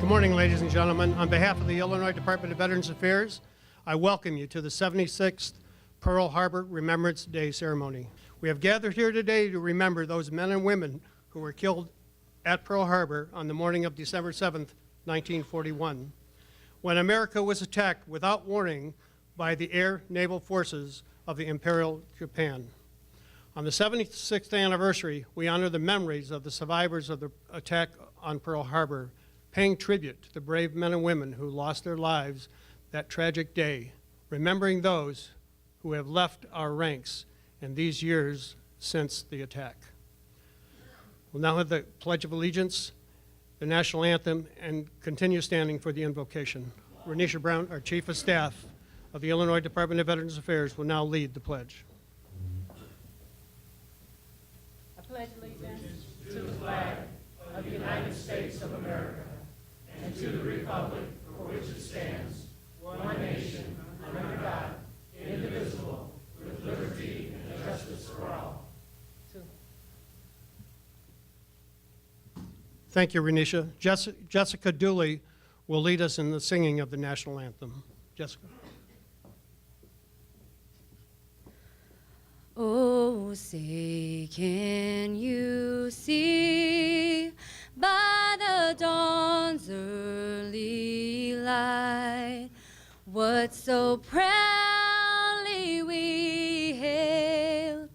Good morning, ladies and gentlemen. On behalf of the Illinois Department of Veterans Affairs, I welcome you to the 76th Pearl Harbor Remembrance Day ceremony. We have gathered here today to remember those men and women who were killed at Pearl Harbor on the morning of December 7th, 1941, when America was attacked without warning by the air naval forces of the Imperial Japan. On the 76th anniversary, we honor the memories of the survivors of the attack on Pearl Harbor, paying tribute to the brave men and women who lost their lives that tragic day, remembering those who have left our ranks in these years since the attack. We'll now have the Pledge of Allegiance, the national anthem, and continue standing for the invocation. Renisha Brown, our Chief of Staff of the Illinois Department of Veterans Affairs, will now lead the pledge. I pledge allegiance to the flag of the United States of America and to the republic for which it stands, one nation, under God, indivisible, with liberty and justice for all. Thank you, Renisha. Jessica Dooley will lead us in the singing of the national anthem. Jessica. Oh, say, can you see by the dawn's early light what so proudly we hailed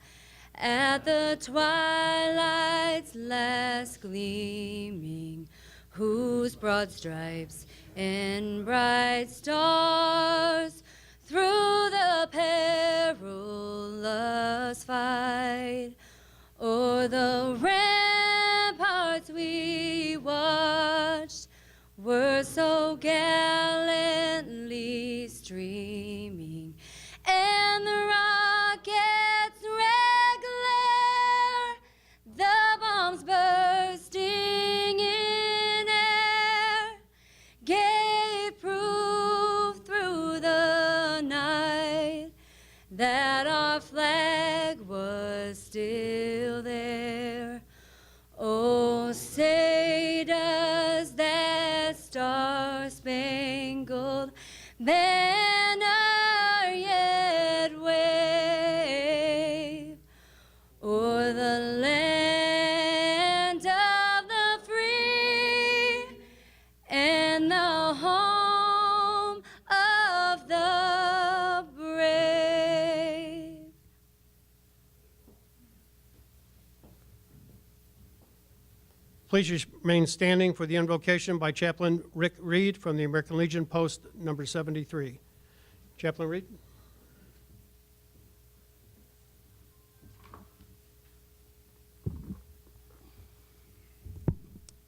at the twilight's last gleaming, whose broad stripes and bright stars through the perilous fight o'er the ramparts we watched were so gallantly streaming, and the rockets' red glare, the bombs bursting in air, gave proof through the night that our flag was still there. Oh, say does that star-spangled banner yet wave o'er the land of the free and the home of the brave? Please remain standing for the invocation by Chaplain Rick Reed from the American Legion Post number 73. Chaplain Reed.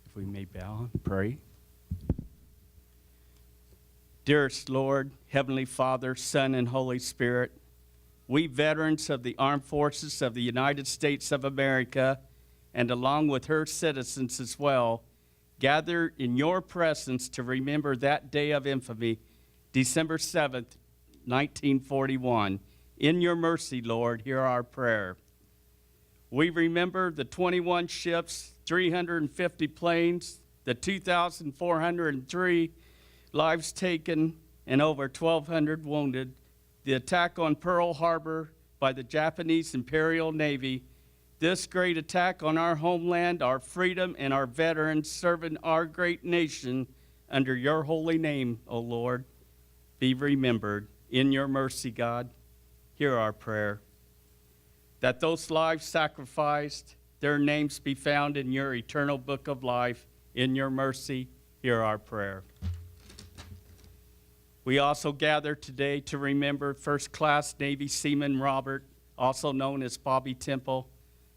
If we may bow and pray. Dearest Lord, Heavenly Father, Son, and Holy Spirit, we veterans of the Armed Forces of the United States of America, and along with her citizens as well, gather in your presence to remember that day of infamy, December 7th, 1941. In your mercy, Lord, hear our prayer. We remember the 21 ships, 350 planes, the 2,403 lives taken, and over 1,200 wounded, the attack on Pearl Harbor by the Japanese Imperial Navy. This great attack on our homeland, our freedom, and our veterans serving our great nation under your holy name, O Lord, be remembered. In your mercy, God, hear our prayer. That those lives sacrificed, their names be found in your eternal book of life. In your mercy, hear our prayer. We also gather today to remember First Class Navy Seaman Robert, also known as Bobby Temple,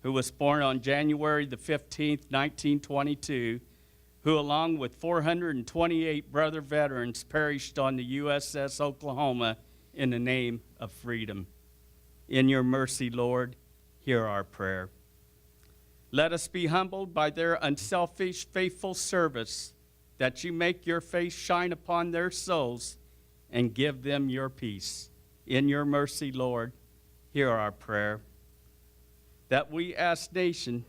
who was born on January the 15th, 1922, who along with 428 brother veterans perished on the USS Oklahoma in the name of freedom. In your mercy, Lord, hear our prayer. Let us be humbled by their unselfish, faithful service, that you make your face shine upon their souls and give them your peace. In your mercy, Lord, hear our prayer. That we as nation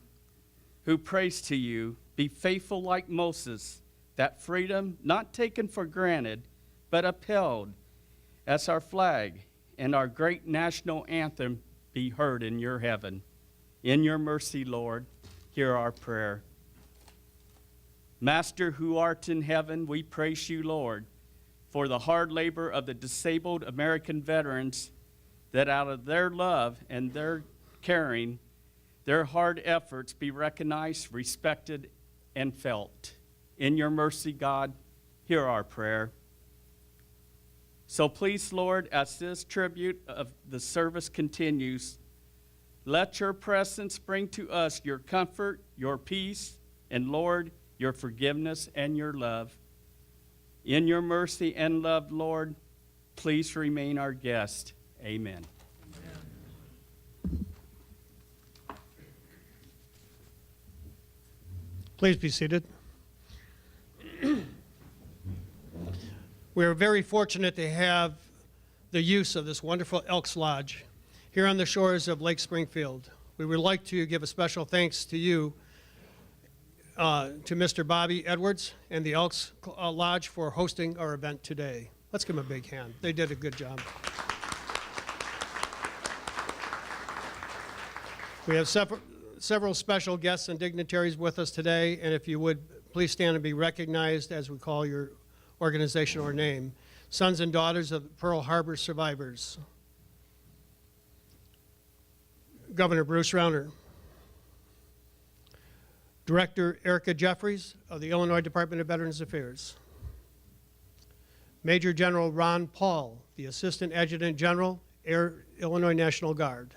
who prays to you be faithful like Moses, that freedom not taken for granted, but upheld, as our flag and our great national anthem be heard in your heaven. In your mercy, Lord, hear our prayer. Master who art in heaven, we praise you, Lord, for the hard labor of the disabled American veterans, that out of their love and their caring, their hard efforts be recognized, respected, and felt. In your mercy, God, hear our prayer. So please, Lord, as this tribute of the service continues, let your presence bring to us your comfort, your peace, and Lord, your forgiveness and your love. In your mercy and love, Lord, please remain our guest. Amen. Please be seated. We are very fortunate to have the use of this wonderful Elks Lodge here on the shores of Lake Springfield. We would like to give a special thanks to you, to Mr. Bobby Edwards and the Elks Lodge for hosting our event today. Let's give them a big hand. They did a good job. We have several special guests and dignitaries with us today, and if you would, please stand and be recognized as we call your organization or name. Sons and daughters of Pearl Harbor survivors. Governor Bruce Rauner. Director Erica Jeffries of the Illinois Department of Veterans Affairs. Major General Ron Paul, the Assistant Adjutant General, Illinois National Guard.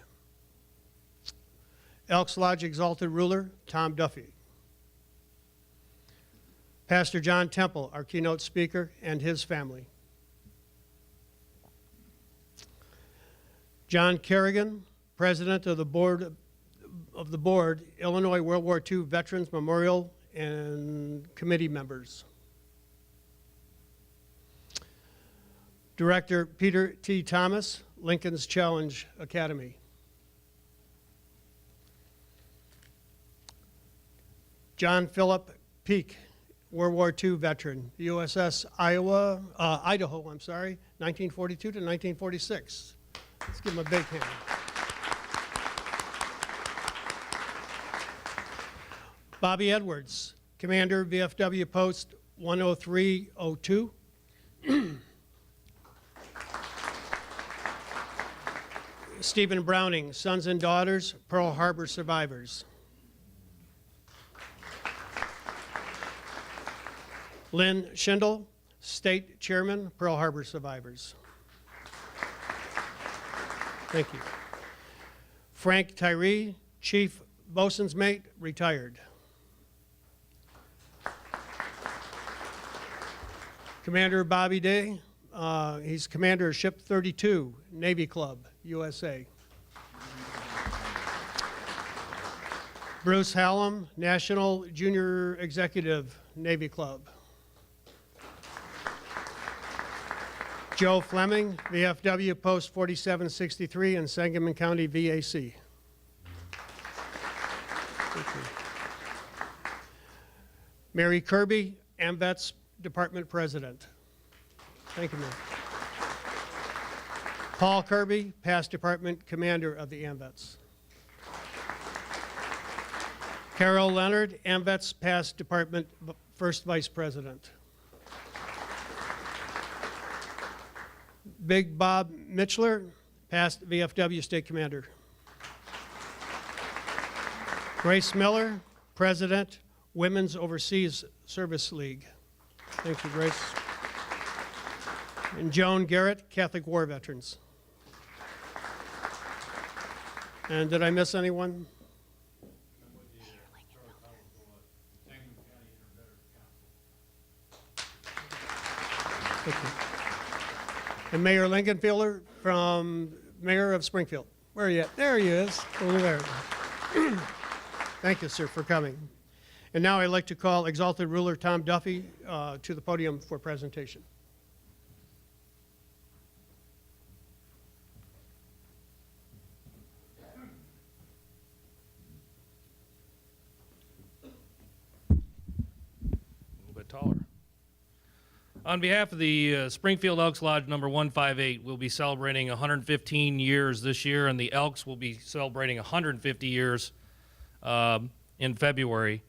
Elks Lodge Exalted Ruler, Tom Duffy. Pastor John Temple, our keynote speaker, and his family. John Kerrigan, President of the Board, Illinois World War II Veterans Memorial and Committee members. Director Peter T. Thomas, Lincoln's Challenge Academy. John Philip Peake, World War II veteran, USS Idaho, 1942 to 1946. Let's give him a big hand. Bobby Edwards, Commander, VFW Post 10302. Stephen Browning, Sons and Daughters, Pearl Harbor survivors. Lynn Schindel, State Chairman, Pearl Harbor survivors. Thank you. Frank Tyree, Chief Bosun's Mate, retired. Commander Bobby Day, he's commander of Ship 32, Navy Club, USA. Bruce Hallam, National Junior Executive, Navy Club. Joe Fleming, VFW Post 4763 in Sangamon County, VAC. Thank you. Mary Kirby, AMVETS Department President. Thank you, ma'am. Paul Kirby, past Department Commander of the AMVETS. Carol Leonard, AMVETS past Department First Vice President. Big Bob Mitchler, past VFW State Commander. Grace Miller, President, Women's Overseas Service League. Thank you, Grace. And Joan Garrett, Catholic War Veterans. And did I miss anyone? Thank you. And Mayor Lincolnfielder from Mayor of Springfield. Where are you at? There he is, over there. Thank you, sir, for coming. And now I'd like to call Exalted Ruler Tom Duffy to the podium for presentation. A little bit taller. On behalf of the Springfield Elks Lodge number 158, we'll be celebrating 115 years this year, and the Elks will be celebrating 150 years in February.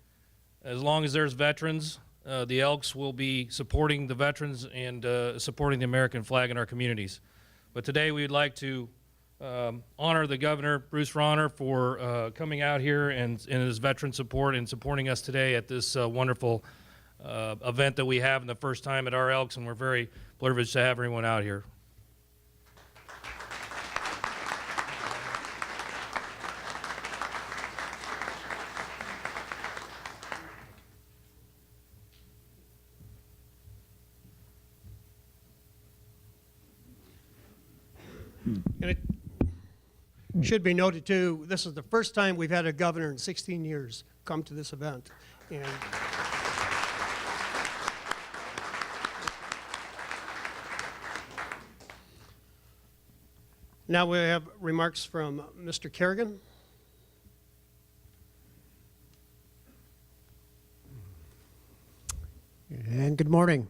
As long as there's veterans, the Elks will be supporting the veterans and supporting the American flag in our communities. But today we'd like to honor the Governor, Bruce Rauner, for coming out here and his veteran support and supporting us today at this wonderful event that we have in the first time at our Elks, and we're very privileged to have everyone out here. And it should be noted, too, this is the first time we've had a governor in 16 years come to this event. And now we have remarks from Mr. Kerrigan. And good morning.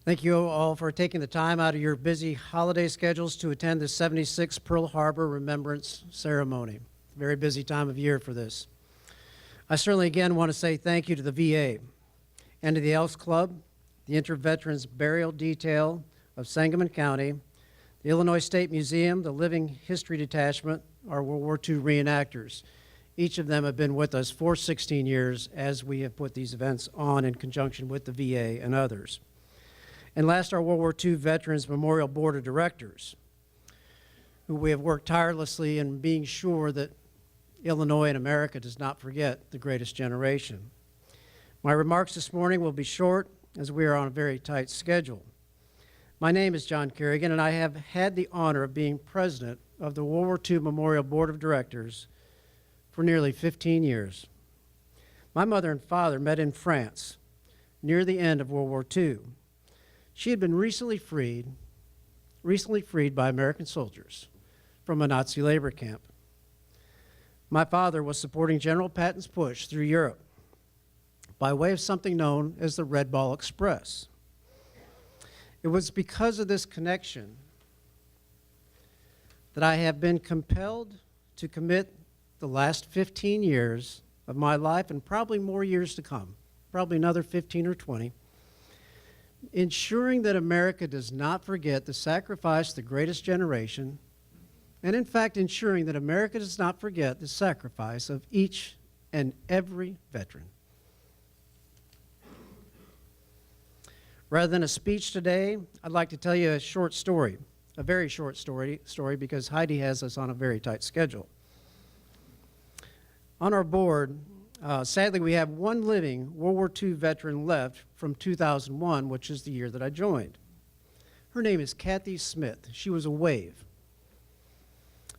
Thank you all for taking the time out of your busy holiday schedules to attend the 76th Pearl Harbor Remembrance Ceremony. Very busy time of year for this. I certainly again want to say thank you to the VA and to the Elks Club, the Inter-Veterans Burial Detail of Sangamon County, the Illinois State Museum, the Living History Detachment, our World War II reenactors. Each of them have been with us for 16 years as we have put these events on in conjunction with the VA and others. And last, our World War II Veterans Memorial Board of Directors, who we have worked tirelessly in being sure that Illinois and America does not forget the greatest generation. My remarks this morning will be short as we are on a very tight schedule. My name is John Kerrigan, and I have had the honor of being president of the World War II Memorial Board of Directors for nearly 15 years. My mother and father met in France near the end of World War II. She had been recently freed by American soldiers from a Nazi labor camp. My father was supporting General Patton's push through Europe by way of something known as the Red Ball Express. It was because of this connection that I have been compelled to commit the last 15 years of my life, and probably more years to come, probably another 15 or 20, ensuring that America does not forget the sacrifice of the greatest generation, and in fact ensuring that America does not forget the sacrifice of each and every veteran. Rather than a speech today, I'd like to tell you a short story, a very short story because Heidi has us on a very tight schedule. On our board, sadly, we have one living World War II veteran left from 2001, which is the year that I joined. Her name is Kathy Smith. She was a WAVE.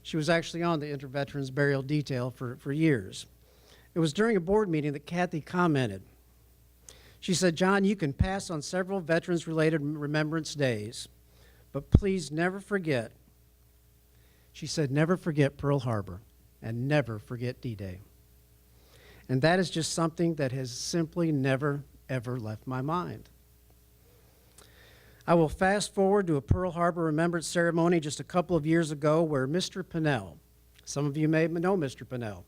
She was actually on the Inter-Veterans Burial Detail for years. It was during a board meeting that Kathy commented. She said, "John, you can pass on several veterans-related remembrance days, but please never forget," she said, "never forget Pearl Harbor and never forget D-Day." And that is just something that has simply never, ever left my mind. I will fast forward to a Pearl Harbor Remembrance ceremony just a couple of years ago where Mr. Pinnell, some of you may know Mr. Pinnell.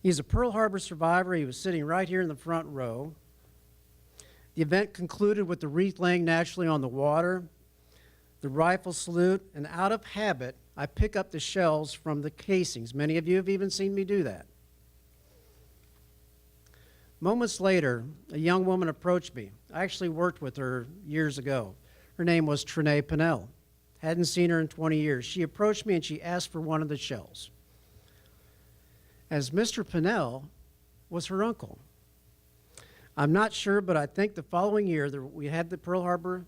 He's a Pearl Harbor survivor. He was sitting right here in the front row. The event concluded with the wreath laying naturally on the water, the rifle salute, and out of habit, I pick up the shells from the casings. Many of you have even seen me do that. Moments later, a young woman approached me. I actually worked with her years ago. Her name was Trinae Pinnell. Hadn't seen her in 20 years. She approached me and she asked for one of the shells, as Mr. Pinnell was her uncle. I'm not sure, but I think the following year we had the Pearl Harbor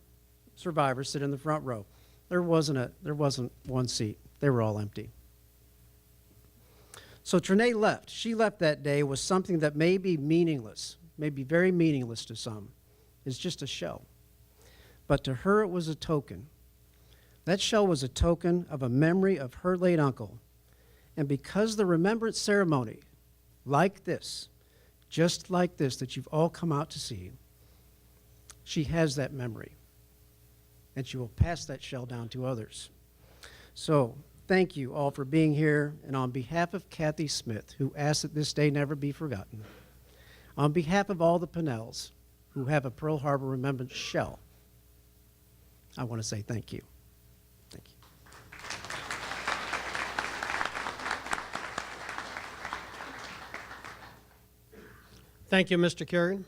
survivors sit in the front row. There wasn't one seat. They were all empty. So Trinae left. She left that day with something that may be meaningless, may be very meaningless to some. It's just a shell. But to her, it was a token. That shell was a token of a memory of her late uncle. And because the remembrance ceremony, like this, just like this, that you've all come out to see, She has that memory, and she will pass that shell down to others. So, thank you all for being here, and on behalf of Kathy Smith, who asked that this day never be forgotten, on behalf of all the Pinnells who have a Pearl Harbor Remembrance shell, I want to say thank you. Thank you. Thank you, Mr. Carey.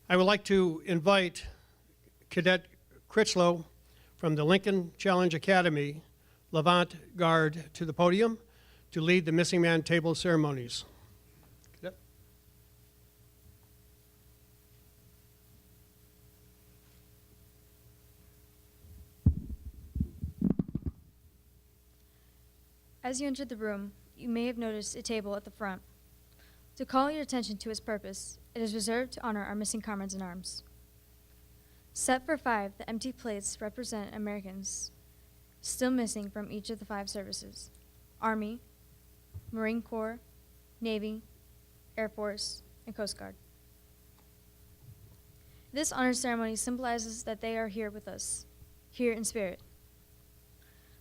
I would like to invite Cadet Critchlow from the Lincoln Challenge Academy, Levant Guard, to the podium to lead the Missing Man Table ceremonies. Cadet. As you entered the room, you may have noticed a table at the front. To call your attention to its purpose, it is reserved to honor our missing comrades in arms. Set for 5, the empty plates represent Americans still missing from each of the 5 services: Army, Marine Corps, Navy, Air Force, and Coast Guard. This honor ceremony symbolizes that they are here with us, here in spirit.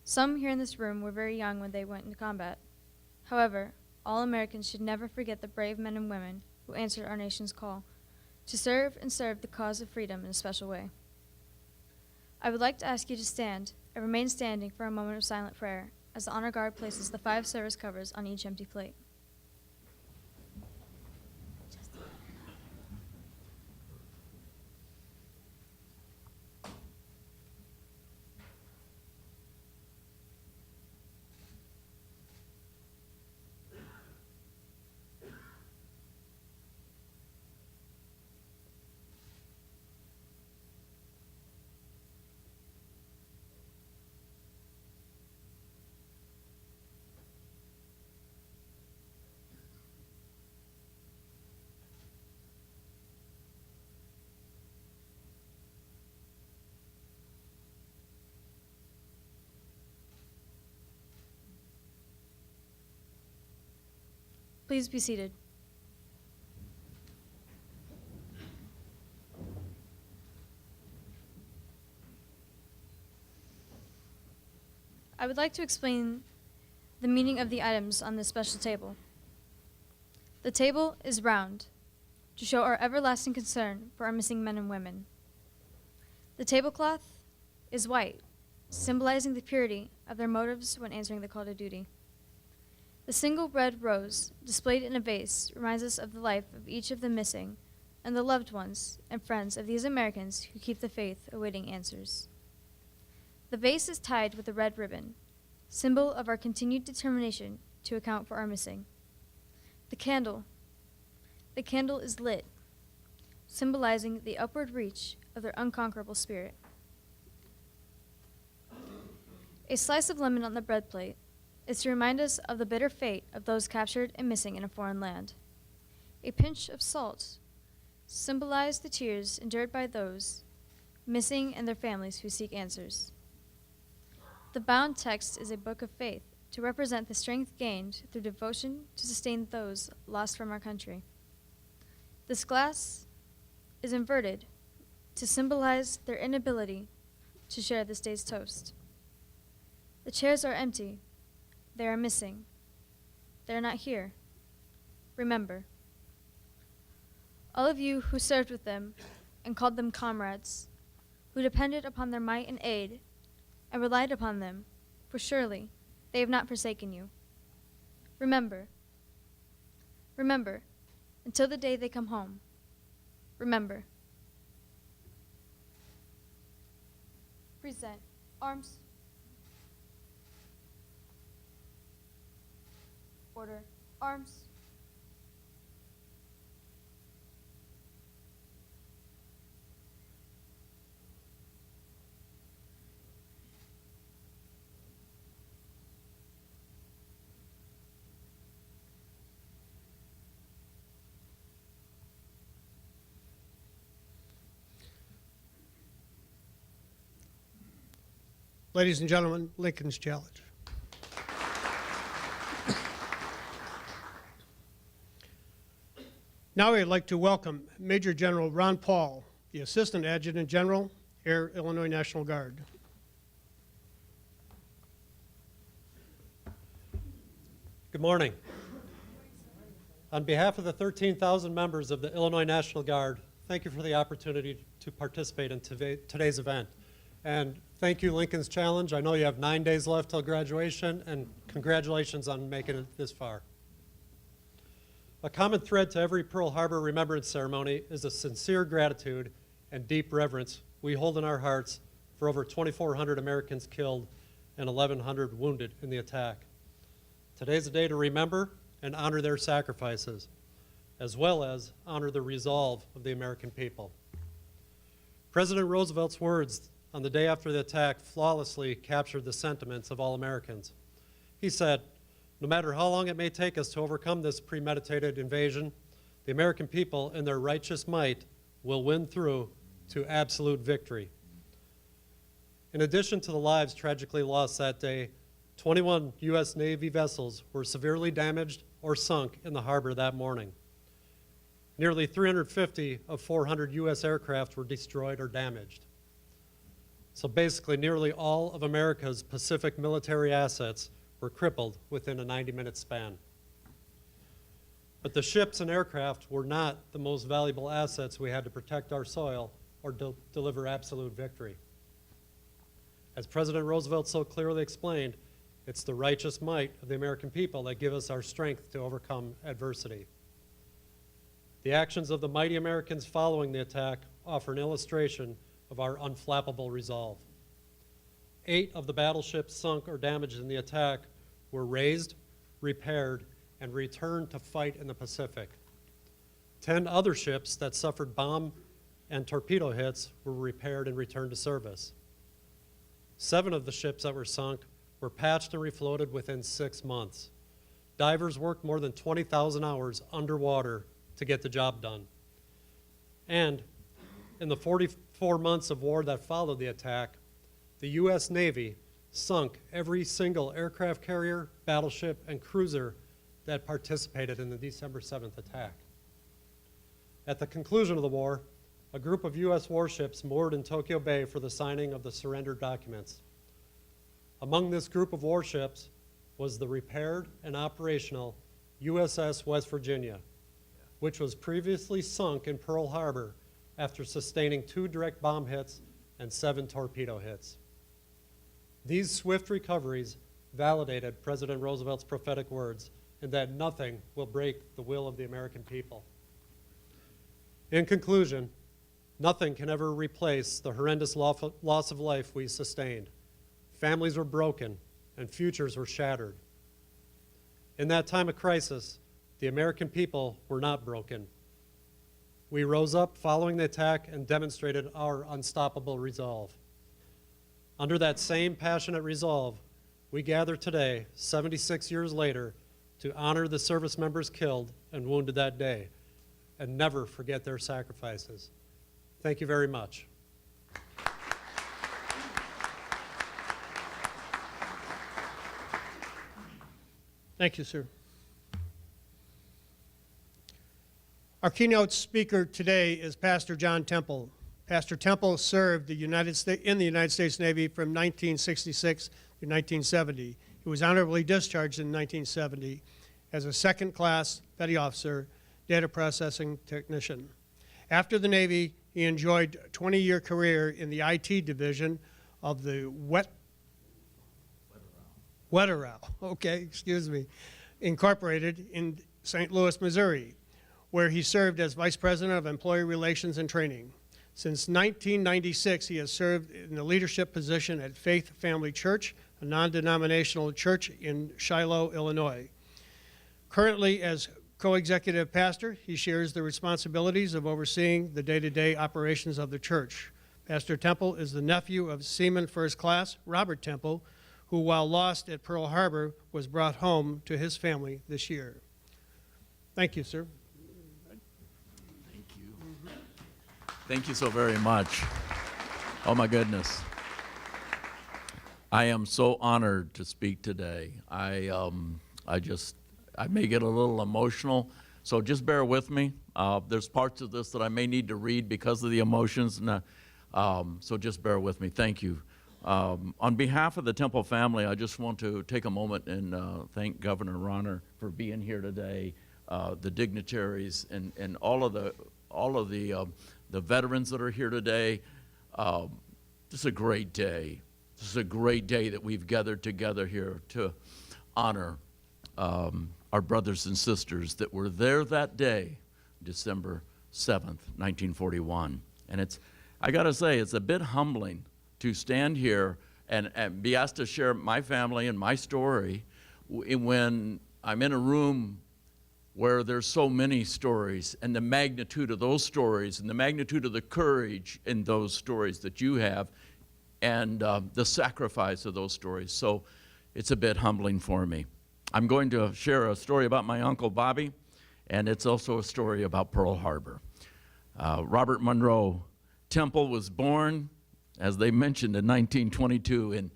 Some here in this room were very young when they went into combat. However, all Americans should never forget the brave men and women who answered our nation's call to serve and serve the cause of freedom in a special way. I would like to ask you to stand and remain standing for a moment of silent prayer as the honor guard places the 5 service covers on each empty plate. Please be seated. I would like to explain the meaning of the items on this special table. The table is round to show our everlasting concern for our missing men and women. The tablecloth is white, symbolizing the purity of their motives when answering the call to duty. The single red rose displayed in a vase reminds us of the life of each of the missing and the loved ones and friends of these Americans who keep the faith awaiting answers. The vase is tied with a red ribbon, symbol of our continued determination to account for our missing. The candle is lit, symbolizing the upward reach of their unconquerable spirit. A slice of lemon on the bread plate is to remind us of the bitter fate of those captured and missing in a foreign land. A pinch of salt symbolized the tears endured by those missing and their families who seek answers. The bound text is a book of faith to represent the strength gained through devotion to sustain those lost from our country. This glass is inverted to symbolize their inability to share this day's toast. The chairs are empty. They are missing. They are not here. Remember. All of you who served with them and called them comrades, who depended upon their might and aid and relied upon them, for surely they have not forsaken you. Remember. Remember, until the day they come home. Remember. Present. Arms. Order. Arms. Ladies and gentlemen, Lincoln's Challenge. Now I'd like to welcome Major General Ron Paul, the Assistant Adjutant General, Air Illinois National Guard. Good morning. On behalf of the 13,000 members of the Illinois National Guard, thank you for the opportunity to participate in today's event. And thank you, Lincoln's Challenge. I know you have 9 days left till graduation, and congratulations on making it this far. A common thread to every Pearl Harbor Remembrance Ceremony is a sincere gratitude and deep reverence we hold in our hearts for over 2,400 Americans killed and 1,100 wounded in the attack. Today's a day to remember and honor their sacrifices, as well as honor the resolve of the American people. President Roosevelt's words on the day after the attack flawlessly captured the sentiments of all Americans. He said, "No matter how long it may take us to overcome this premeditated invasion, the American people in their righteous might will win through to absolute victory." In addition to the lives tragically lost that day, 21 U.S. Navy vessels were severely damaged or sunk in the harbor that morning. Nearly 350 of 400 U.S. aircraft were destroyed or damaged. So basically, nearly all of America's Pacific military assets were crippled within a 90-minute span. But the ships and aircraft were not the most valuable assets we had to protect our soil or deliver absolute victory. As President Roosevelt so clearly explained, it's the righteous might of the American people that give us our strength to overcome adversity. The actions of the mighty Americans following the attack offer an illustration of our unflappable resolve. 8 of the battleships sunk or damaged in the attack were raised, repaired, and returned to fight in the Pacific. 10 other ships that suffered bomb and torpedo hits were repaired and returned to service. 7 of the ships that were sunk were patched and refloated within 6 months. Divers worked more than 20,000 hours underwater to get the job done. And in the 44 months of war that followed the attack, the U.S. Navy sunk every single aircraft carrier, battleship, and cruiser that participated in the December 7th attack. At the conclusion of the war, a group of U.S. warships moored in Tokyo Bay for the signing of the surrender documents. Among this group of warships was the repaired and operational USS West Virginia, which was previously sunk in Pearl Harbor after sustaining 2 direct bomb hits and 7 torpedo hits. These swift recoveries validated President Roosevelt's prophetic words in that nothing will break the will of the American people. In conclusion, nothing can ever replace the horrendous loss of life we sustained. Families were broken and futures were shattered. In that time of crisis, the American people were not broken. We rose up following the attack and demonstrated our unstoppable resolve. Under that same passionate resolve, we gather today, 76 years later, to honor the service members killed and wounded that day and never forget their sacrifices. Thank you very much. Thank you, sir. Our keynote speaker today is Pastor John Temple. Pastor Temple served in the United States Navy from 1966 to 1970. He was honorably discharged in 1970 as a second-class petty officer, data processing technician. After the Navy, he enjoyed a 20-year career in the IT division of the Incorporated in St. Louis, Missouri, where he served as Vice President of Employee Relations and Training. Since 1996, he has served in the leadership position at Faith Family Church, a non-denominational church in Shiloh, Illinois. Currently, as co-executive pastor, he shares the responsibilities of overseeing the day-to-day operations of the church. Pastor Temple is the nephew of Seaman First Class Robert Temple, who, while lost at Pearl Harbor, was brought home to his family this year. Thank you, sir. Thank you so very much. Oh my goodness. I am so honored to speak today. I may get a little emotional So just bear with me. There's parts of this that I may need to read because of the emotions, so just bear with me. Thank you. On behalf of the Temple family, I just want to take a moment and thank Governor Ronner for being here today, the dignitaries, and all of the veterans that are here today. This is a great day. This is a great day that we've gathered together here to honor our brothers and sisters that were there that day, December 7th, 1941. And I got to say, it's a bit humbling to stand here and be asked to share my family and my story when I'm in a room where there's so many stories, and the magnitude of those stories and the magnitude of the courage in those stories that you have, and the sacrifice of those stories. So it's a bit humbling for me. I'm going to share a story about my Uncle Bobby, and it's also a story about Pearl Harbor. Robert Monroe Temple was born, as they mentioned, in 1922 in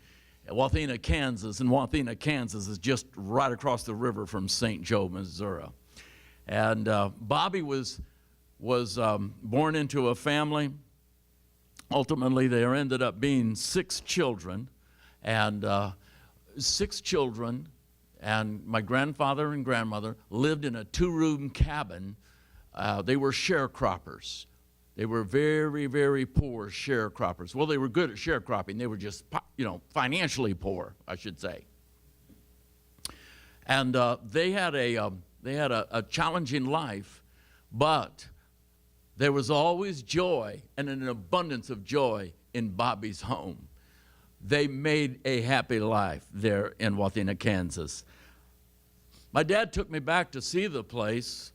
Wathena, Kansas. And Wathena, Kansas is just right across the river from St. Joe, Missouri. And Bobby was born into a family. Ultimately, there ended up being 6 children, and and my grandfather and grandmother lived in a 2-room cabin. They were sharecroppers. They were very, very poor sharecroppers. Well, they were good at sharecropping. They were just, financially poor, I should say. And they had a challenging life, but there was always joy and an abundance of joy in Bobby's home. They made a happy life there in Wathena, Kansas. My dad took me back to see the place.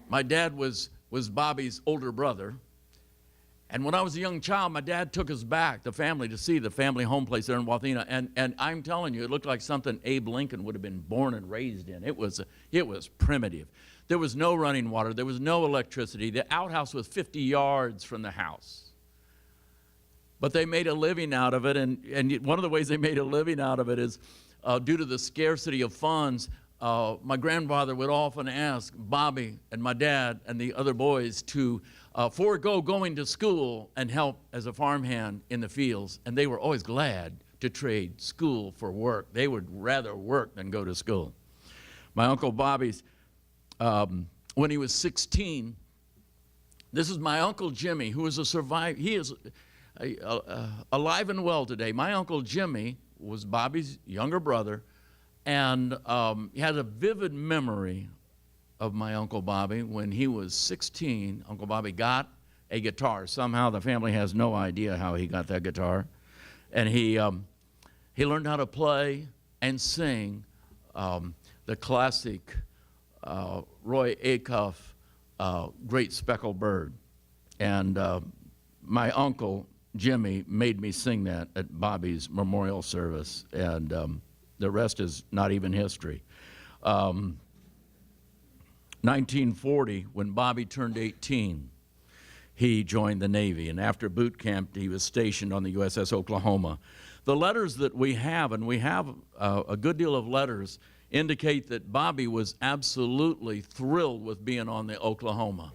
My dad was Bobby's older brother. And when I was a young child, my dad took us back, the family, to see the family home place there in Wathena. And I'm telling you, it looked like something Abe Lincoln would have been born and raised in. It was primitive. There was no running water. There was no electricity. The outhouse was 50 yards from the house. But they made a living out of it, and one of the ways they made a living out of it is due to the scarcity of funds. My grandfather would often ask Bobby and my dad and the other boys to forego going to school and help as a farmhand in the fields, and they were always glad to trade school for work. They would rather work than go to school. My Uncle Bobby's, when he was 16, this is my Uncle Jimmy, who is a survivor. He is alive and well today. My Uncle Jimmy was Bobby's younger brother, and he had a vivid memory of my Uncle Bobby. When he was 16, Uncle Bobby got a guitar. Somehow the family has no idea how he got that guitar. And he learned how to play and sing the classic Roy Acuff, Great Speckled Bird. And my Uncle Jimmy made me sing that at Bobby's memorial service, and the rest is not even history. 1940, when Bobby turned 18, he joined the Navy, and after boot camp, he was stationed on the USS Oklahoma. The letters that we have, and we have a good deal of letters, indicate that Bobby was absolutely thrilled with being on the Oklahoma.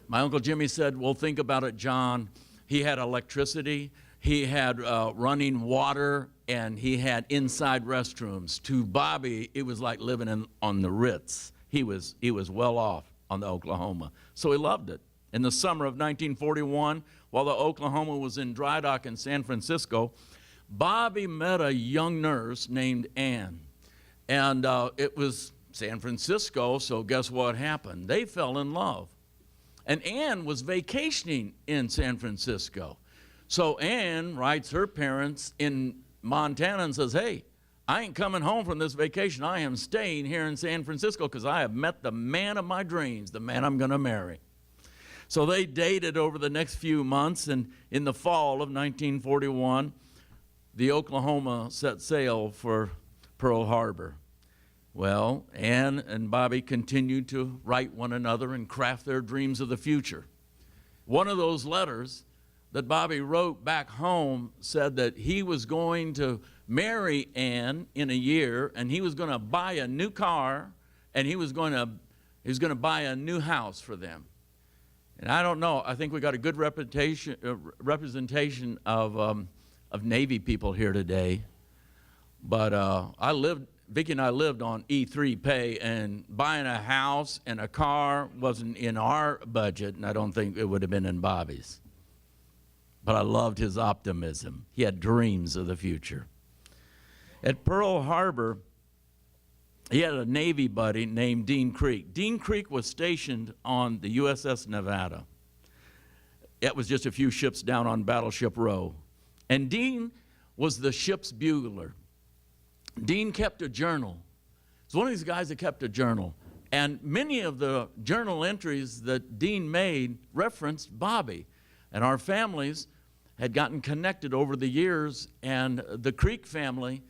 My Uncle Jimmy said, well, think about it, John. He had electricity, he had running water, and he had inside restrooms. To Bobby, it was like living on the Ritz. He was well off on the Oklahoma, so he loved it. In the summer of 1941, while the Oklahoma was in dry dock in San Francisco, Bobby met a young nurse named Ann. And it was San Francisco, so guess what happened? They fell in love. And Ann was vacationing in San Francisco. So Ann writes her parents in Montana and says, hey, I ain't coming home from this vacation. I am staying here in San Francisco because I have met the man of my dreams, the man I'm going to marry. So they dated over the next few months, and in the fall of 1941, the Oklahoma set sail for Pearl Harbor. Well, Ann and Bobby continued to write one another and craft their dreams of the future. One of those letters that Bobby wrote back home said that he was going to marry Ann in a year, and he was going to buy a new car, and he was going to He was going to buy a new house for them. And I don't know, I think we got a good representation of Navy people here today. But Vicki and I lived on E3 pay, and buying a house and a car wasn't in our budget, and I don't think it would have been in Bobby's. But I loved his optimism. He had dreams of the future. At Pearl Harbor, he had a Navy buddy named Dean Creek. Dean Creek was stationed on the USS Nevada. It was just a few ships down on Battleship Row. And Dean was the ship's bugler. Dean kept a journal. He's one of these guys that kept a journal. And many of the journal entries that Dean made referenced Bobby. And our families had gotten connected over the years, and the Creek family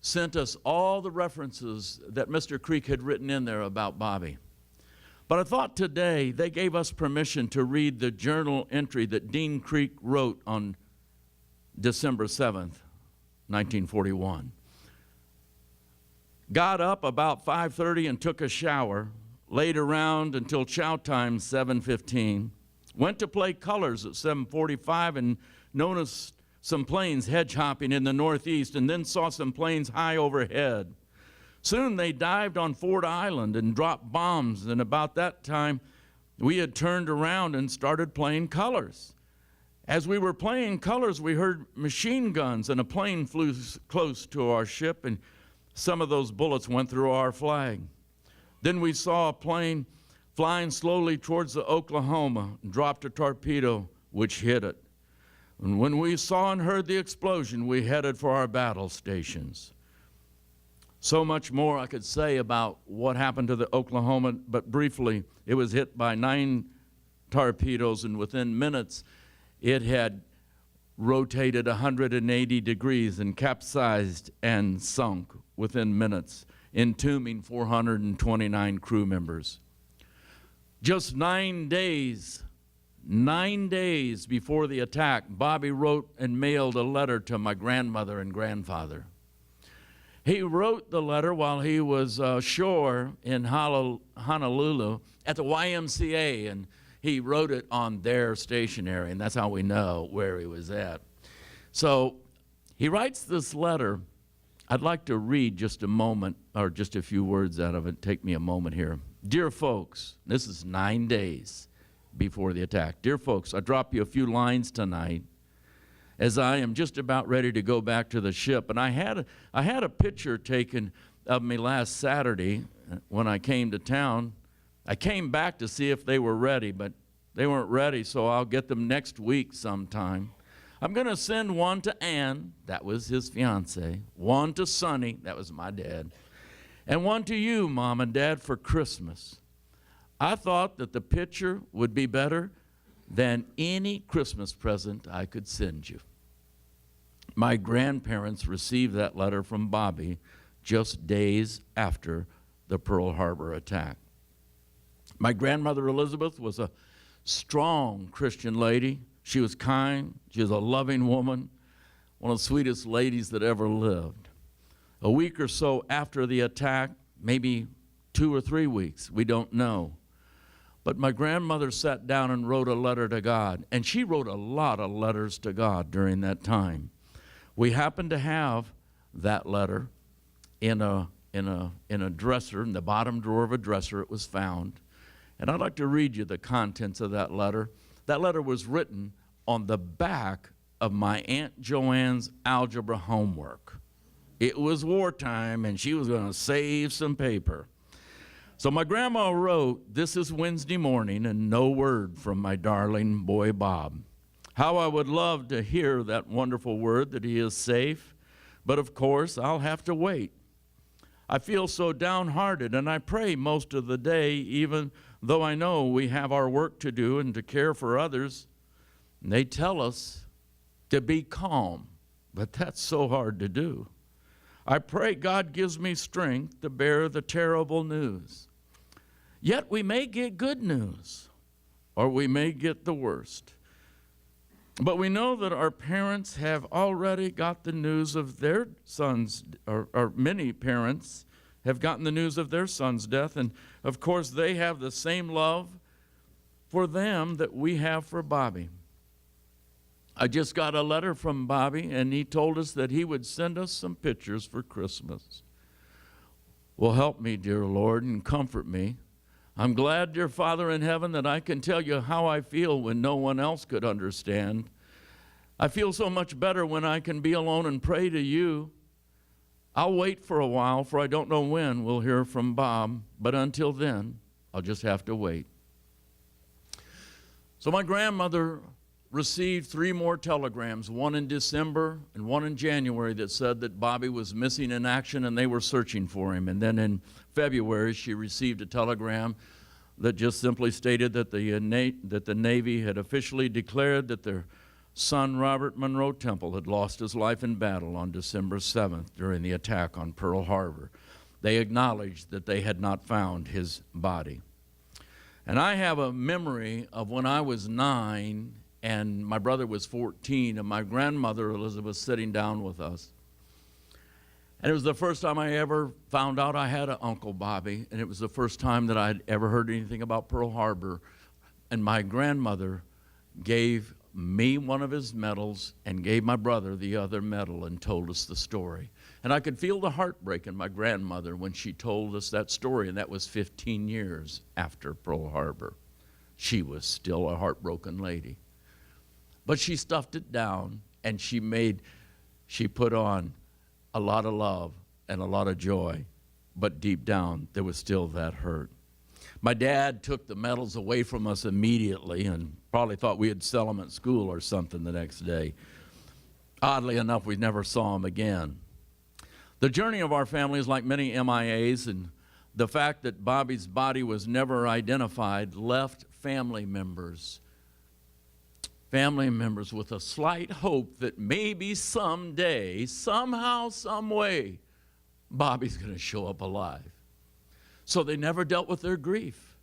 sent us all the references that Mr. Creek had written in there about Bobby. But I thought today they gave us permission to read the journal entry that Dean Creek wrote on December 7th, 1941. Got up about 5:30 and took a shower, laid around until chow time, 7:15. Went to play colors at 7:45 and noticed some planes hedge hopping in the northeast, and then saw some planes high overhead. Soon they dived on Ford Island and dropped bombs, and about that time we had turned around and started playing colors. As we were playing colors, we heard machine guns, and a plane flew close to our ship, and some of those bullets went through our flag. Then we saw a plane flying slowly towards the Oklahoma and dropped a torpedo, which hit it. And when we saw and heard the explosion, we headed for our battle stations. So much more I could say about what happened to the Oklahoma, but briefly, it was hit by 9 torpedoes, and within minutes, it had rotated 180 degrees and capsized and sunk within minutes, entombing 429 crew members. Just 9 days before the attack, Bobby wrote and mailed a letter to my grandmother and grandfather. He wrote the letter while he was ashore in Honolulu at the YMCA, and he wrote it on their stationery, and that's how we know where he was at. So he writes this letter. I'd like to read just a moment, or just a few words out of it. Take me a moment here. Dear folks, this is 9 days before the attack. Dear folks, I drop you a few lines tonight as I am just about ready to go back to the ship. And I had a picture taken of me last Saturday when I came to town. I came back to see if they were ready, but they weren't ready, so I'll get them next week sometime. I'm going to send one to Ann, that was his fiance, one to Sonny, that was my dad, and one to you, Mom and Dad, for Christmas. I thought that the picture would be better than any Christmas present I could send you. My grandparents received that letter from Bobby just days after the Pearl Harbor attack. My grandmother Elizabeth was a strong Christian lady. She was kind. She was a loving woman, one of the sweetest ladies that ever lived. A week or so after the attack, maybe 2 or 3 weeks, we don't know. But my grandmother sat down and wrote a letter to God, and she wrote a lot of letters to God during that time. We happened to have that letter in a dresser, in the bottom drawer of a dresser it was found. And I'd like to read you the contents of that letter. That letter was written on the back of my Aunt Joanne's algebra homework. It was wartime, and she was going to save some paper. So my grandma wrote, "This is Wednesday morning, and no word from my darling boy Bob. How I would love to hear that wonderful word that he is safe, but of course I'll have to wait. I feel so downhearted, and I pray most of the day, even though I know we have our work to do and to care for others. And they tell us to be calm, but that's so hard to do. I pray God gives me strength to bear the terrible news. Yet we may get good news, or we may get the worst. But we know that our parents have already got the news of their sons, or many parents have gotten the news of their son's death, and of course they have the same love for them that we have for Bobby. I just got a letter from Bobby, and he told us that he would send us some pictures for Christmas. Well, help me, dear Lord, and comfort me. I'm glad, dear Father in heaven, that I can tell you how I feel when no one else could understand. I feel so much better when I can be alone and pray to you. I'll wait for a while, for I don't know when we'll hear from Bob, but until then, I'll just have to wait. So my grandmother received 3 more telegrams, one in December and one in January, that said that Bobby was missing in action and they were searching for him. And then in February, she received a telegram that just simply stated that the Navy had officially declared that their son, Robert Monroe Temple, had lost his life in battle on December 7th during the attack on Pearl Harbor. They acknowledged that they had not found his body. And I have a memory of when I was 9 and my brother was 14, and my grandmother, Elizabeth, was sitting down with us. And it was the first time I ever found out I had an Uncle Bobby, and it was the first time that I'd ever heard anything about Pearl Harbor. And my grandmother gave me one of his medals and gave my brother the other medal and told us the story. And I could feel the heartbreak in my grandmother when she told us that story, and that was 15 years after Pearl Harbor. She was still a heartbroken lady. But she stuffed it down, and she put on a lot of love and a lot of joy, but deep down there was still that hurt. My dad took the medals away from us immediately and probably thought we'd sell them at school or something the next day. Oddly enough, we never saw them again. The journey of our family is like many MIAs, and the fact that Bobby's body was never identified left family members with a slight hope that maybe someday, somehow, some way, Bobby's going to show up alive. So they never dealt with their grief.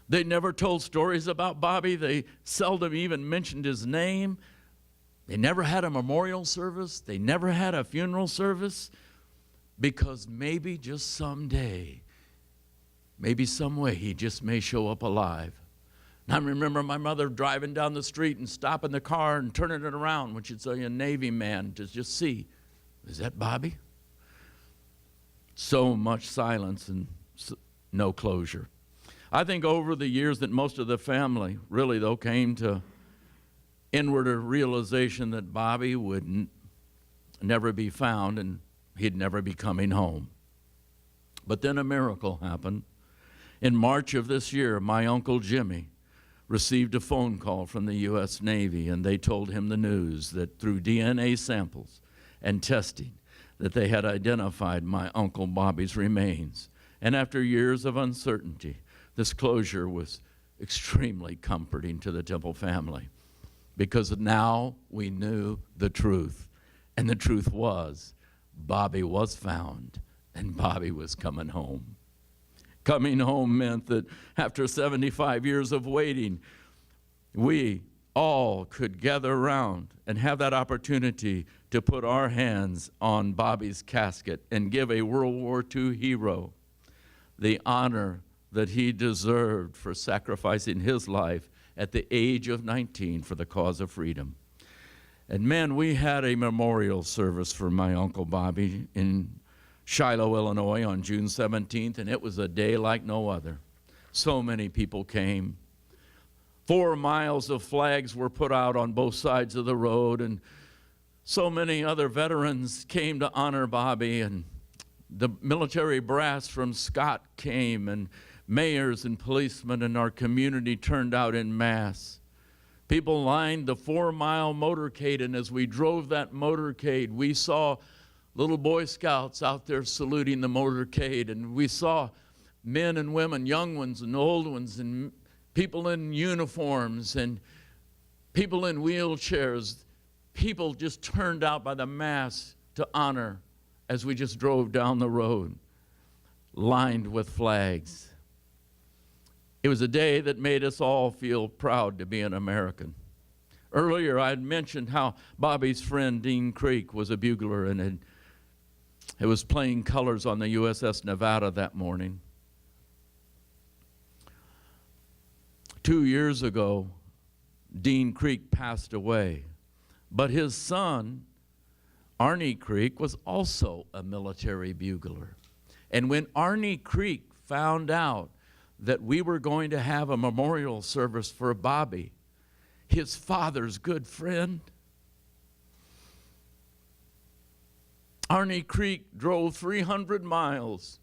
They never told stories about Bobby. They seldom even mentioned his name. They never had a memorial service. They never had a funeral service, because maybe just someday, maybe some way, he just may show up alive. And I remember my mother driving down the street and stopping the car and turning it around when she'd see a Navy man to just see, is that Bobby? So much silence and no closure. I think over the years that most of the family really, though, came to inward realization that Bobby would never be found and he'd never be coming home. But then a miracle happened. In March of this year, my Uncle Jimmy received a phone call from the U.S. Navy, and they told him the news that through DNA samples and testing that they had identified my Uncle Bobby's remains. And after years of uncertainty, this closure was extremely comforting to the Temple family, because now we knew the truth. And the truth was, Bobby was found, and Bobby was coming home. Coming home meant that after 75 years of waiting, we all could gather around and have that opportunity to put our hands on Bobby's casket and give a World War II hero the honor that he deserved for sacrificing his life at the age of 19 for the cause of freedom. And man, we had a memorial service for my Uncle Bobby in Shiloh, Illinois on June 17th, and it was a day like no other. So many people came. 4 miles of flags were put out on both sides of the road, and so many other veterans came to honor Bobby, and the military brass from Scott came, and mayors and policemen in our community turned out en masse. People lined the 4-mile motorcade, and as we drove that motorcade, we saw little Boy Scouts out there saluting the motorcade, and we saw men and women, young ones and old ones, and people in uniforms and people in wheelchairs. People just turned out by the mass to honor as we just drove down the road, lined with flags. It was a day that made us all feel proud to be an American. Earlier, I had mentioned how Bobby's friend, Dean Creek, was a bugler and had It was playing colors on the USS Nevada that morning. 2 years ago, Dean Creek passed away, but his son, Arnie Creek, was also a military bugler. And when Arnie Creek found out that we were going to have a memorial service for Bobby, his father's good friend, Arnie Creek drove 300 miles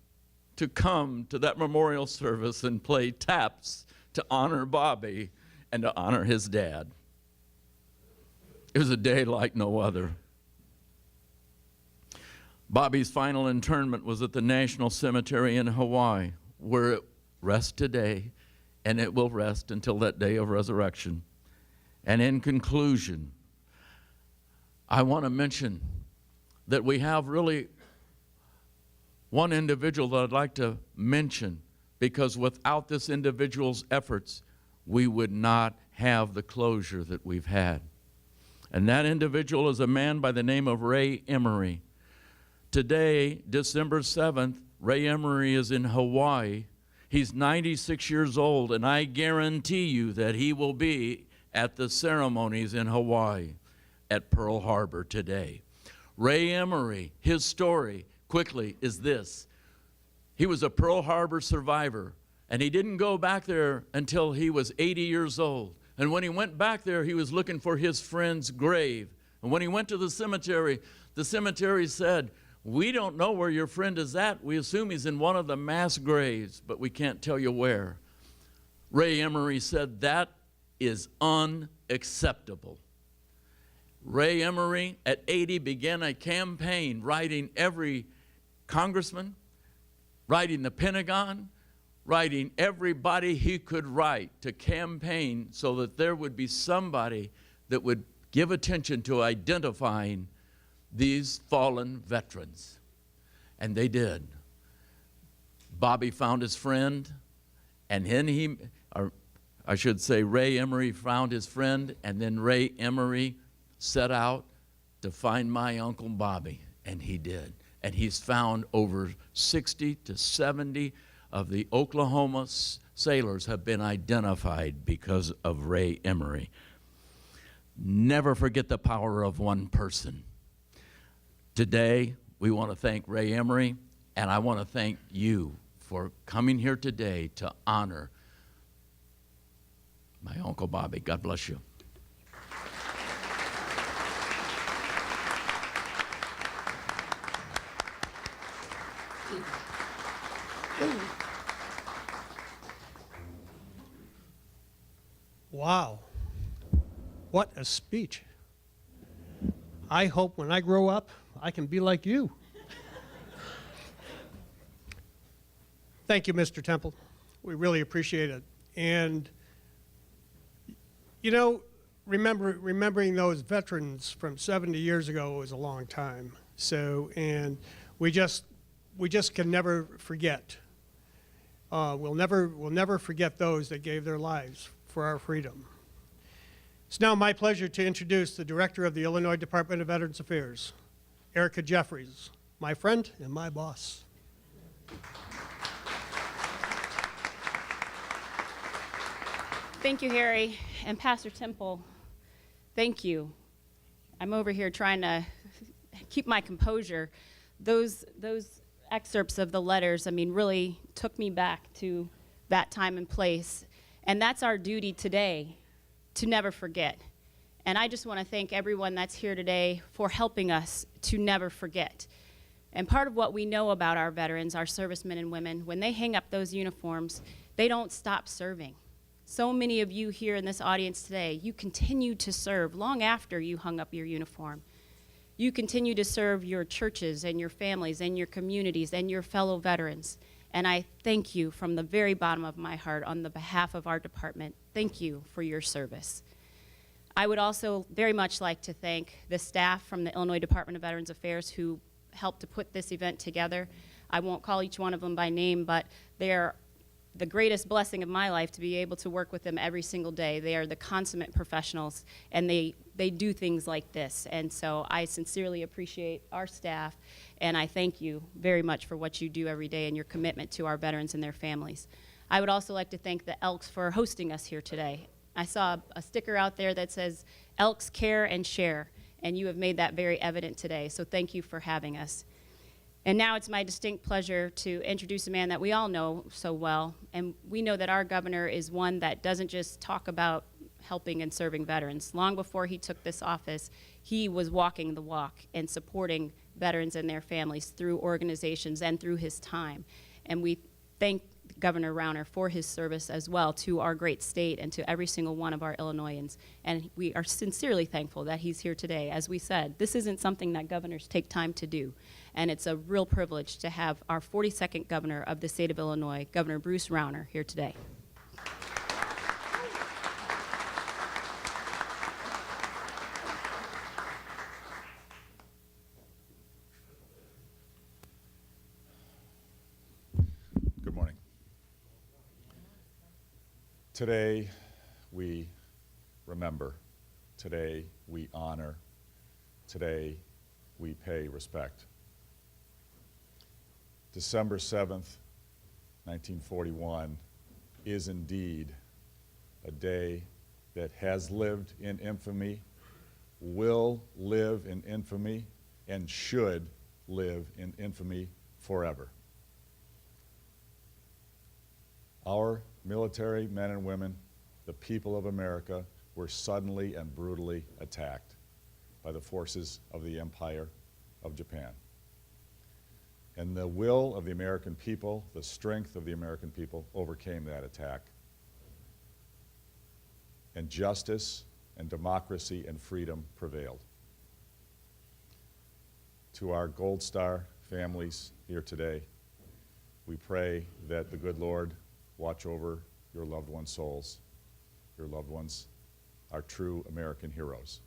to come to that memorial service and play taps to honor Bobby and to honor his dad. It was a day like no other. Bobby's final internment was at the National Cemetery in Hawaii, where it rests today, and it will rest until that day of resurrection. And in conclusion, I want to mention that we have really one individual that I'd like to mention, because without this individual's efforts, we would not have the closure that we've had. And that individual is a man by the name of Ray Emery. Today, December 7th, Ray Emery is in Hawaii. He's 96 years old, and I guarantee you that he will be at the ceremonies in Hawaii at Pearl Harbor today. Ray Emery, his story, quickly, is this. He was a Pearl Harbor survivor, and he didn't go back there until he was 80 years old. And when he went back there, he was looking for his friend's grave. And when he went to the cemetery said, "We don't know where your friend is at. We assume he's in one of the mass graves, but we can't tell you where." Ray Emery said, "That is unacceptable." Ray Emery, at 80, began a campaign writing every congressman, writing the Pentagon, writing everybody he could write to campaign so that there would be somebody that would give attention to identifying these fallen veterans. And they did. Bobby found his friend, and then Ray Emery found his friend, and then Ray Emery set out to find my Uncle Bobby, and he did. And he's found over 60 to 70 of the Oklahoma sailors have been identified because of Ray Emery. Never forget the power of one person. Today, we want to thank Ray Emery, and I want to thank you for coming here today to honor my Uncle Bobby. God bless you. Wow. What a speech. I hope when I grow up, I can be like you. Thank you, Mr. Temple. We really appreciate it. And, you know, remembering those veterans from 70 years ago was a long time. So, and we just can never forget. We'll never forget those that gave their lives for our freedom. It's now my pleasure to introduce the Director of the Illinois Department of Veterans Affairs, Erica Jeffries, my friend and my boss. Thank you, Harry. And Pastor Temple, thank you. I'm over here trying to keep my composure. Those excerpts of the letters, really took me back to that time and place. And that's our duty today, to never forget. And I just want to thank everyone that's here today for helping us to never forget. And part of what we know about our veterans, our servicemen and women, when they hang up those uniforms, they don't stop serving. So many of you here in this audience today, you continue to serve long after you hung up your uniform. You continue to serve your churches and your families and your communities and your fellow veterans. And I thank you from the very bottom of my heart on the behalf of our department. Thank you for your service. I would also very much like to thank the staff from the Illinois Department of Veterans Affairs who helped to put this event together. I won't call each one of them by name, but they're the greatest blessing of my life to be able to work with them every single day. They are the consummate professionals, and they do things like this. And so I sincerely appreciate our staff, and I thank you very much for what you do every day and your commitment to our veterans and their families. I would also like to thank the Elks for hosting us here today. I saw a sticker out there that says, Elks care and share, and you have made that very evident today, so thank you for having us. And now it's my distinct pleasure to introduce a man that we all know so well, and we know that our governor is one that doesn't just talk about helping and serving veterans. Long before he took this office, he was walking the walk and supporting veterans and their families through organizations and through his time. And we thank Governor Rauner for his service as well to our great state and to every single one of our Illinoisans. And we are sincerely thankful that he's here today. As we said, this isn't something that governors take time to do. And it's a real privilege to have our 42nd governor of the state of Illinois, Governor Bruce Rauner, here today. Good morning. Today we remember. Today we honor. Today we pay respect. December 7th, 1941 is indeed a day that has lived in infamy, will live in infamy, and should live in infamy forever. Our military men and women, the people of America, were suddenly and brutally attacked by the forces of the Empire of Japan. And the will of the American people, the strength of the American people, overcame that attack. And justice and democracy and freedom prevailed. To our Gold Star families here today, we pray that the good Lord watch over your loved ones' souls. Your loved ones are true American heroes.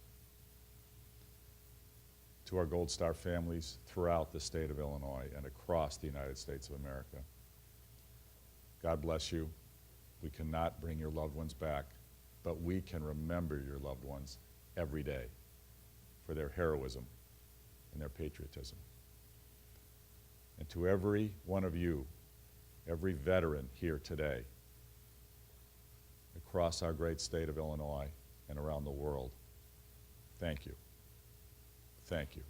To our Gold Star families throughout the state of Illinois and across the United States of America, God bless you. We cannot bring your loved ones back, but we can remember your loved ones every day for their heroism and their patriotism. And to every one of you, every veteran here today, across our great state of Illinois and around the world, thank you. Thank you.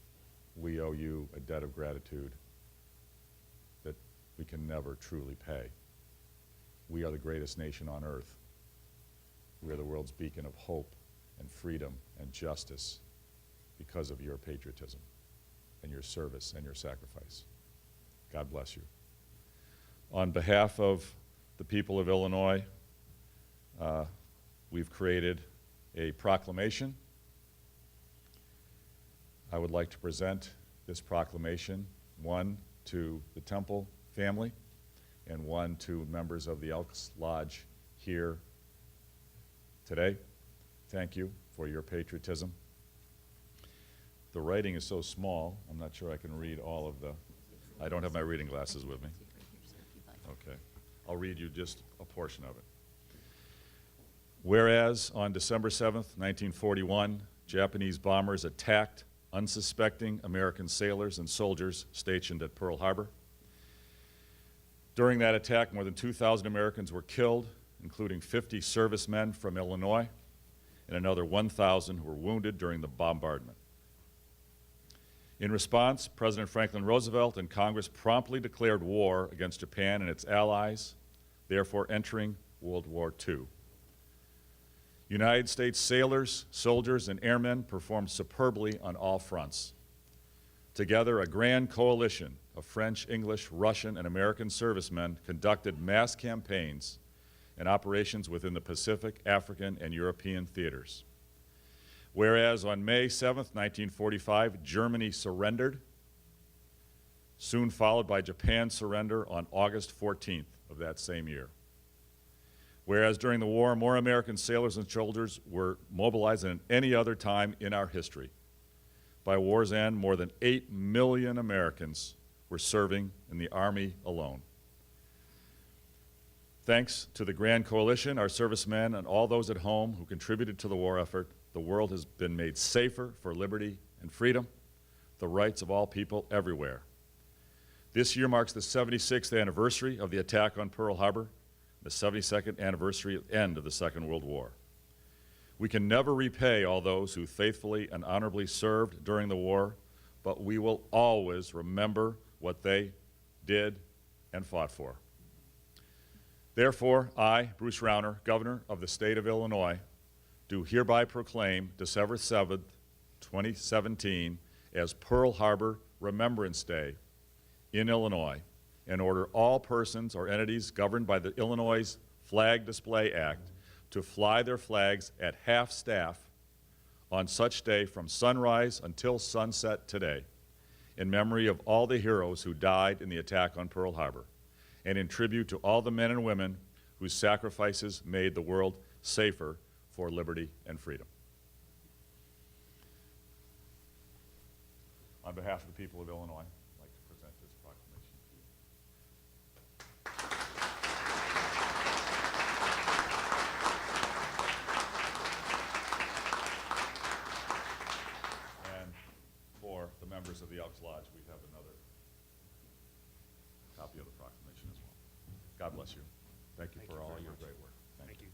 We owe you a debt of gratitude that we can never truly pay. We are the greatest nation on earth. We are the world's beacon of hope and freedom and justice because of your patriotism and your service and your sacrifice. God bless you. On behalf of the people of Illinois, we've created a proclamation. I would like to present this proclamation, one to the Temple family and one to members of the Elks Lodge here today. Thank you for your patriotism. The writing is so small, I'm not sure I can read all of the, I don't have my reading glasses with me. Okay, I'll read you just a portion of it. Whereas on December 7th, 1941, Japanese bombers attacked unsuspecting American sailors and soldiers stationed at Pearl Harbor. During that attack, more than 2,000 Americans were killed, including 50 servicemen from Illinois, and another 1,000 who were wounded during the bombardment. In response, President Franklin Roosevelt and Congress promptly declared war against Japan and its allies, therefore entering World War II. United States sailors, soldiers, and airmen performed superbly on all fronts. Together, a grand coalition of French, English, Russian, and American servicemen conducted mass campaigns and operations within the Pacific, African, and European theaters. Whereas on May 7th, 1945, Germany surrendered, soon followed by Japan's surrender on August 14th of that same year. Whereas during the war, more American sailors and soldiers were mobilized than at any other time in our history. By war's end, more than 8 million Americans were serving in the Army alone. Thanks to the Grand Coalition, our servicemen, and all those at home who contributed to the war effort, the world has been made safer for liberty and freedom, the rights of all people everywhere. This year marks the 76th anniversary of the attack on Pearl Harbor, the 72nd anniversary of the end of the Second World War. We can never repay all those who faithfully and honorably served during the war, but we will always remember what they did and fought for. Therefore, I, Bruce Rauner, Governor of the State of Illinois, do hereby proclaim December 7th, 2017 as Pearl Harbor Remembrance Day in Illinois, and order all persons or entities governed by the Illinois Flag Display Act to fly their flags at half-staff on such day from sunrise until sunset today, in memory of all the heroes who died in the attack on Pearl Harbor, and in tribute to all the men and women whose sacrifices made the world safer for liberty and freedom. On behalf of the people of Illinois, I'd like to present this proclamation to you. And for the members of the Elks Lodge, we have another copy of the proclamation as well. God bless you. Thank you for all your great work. Thank you.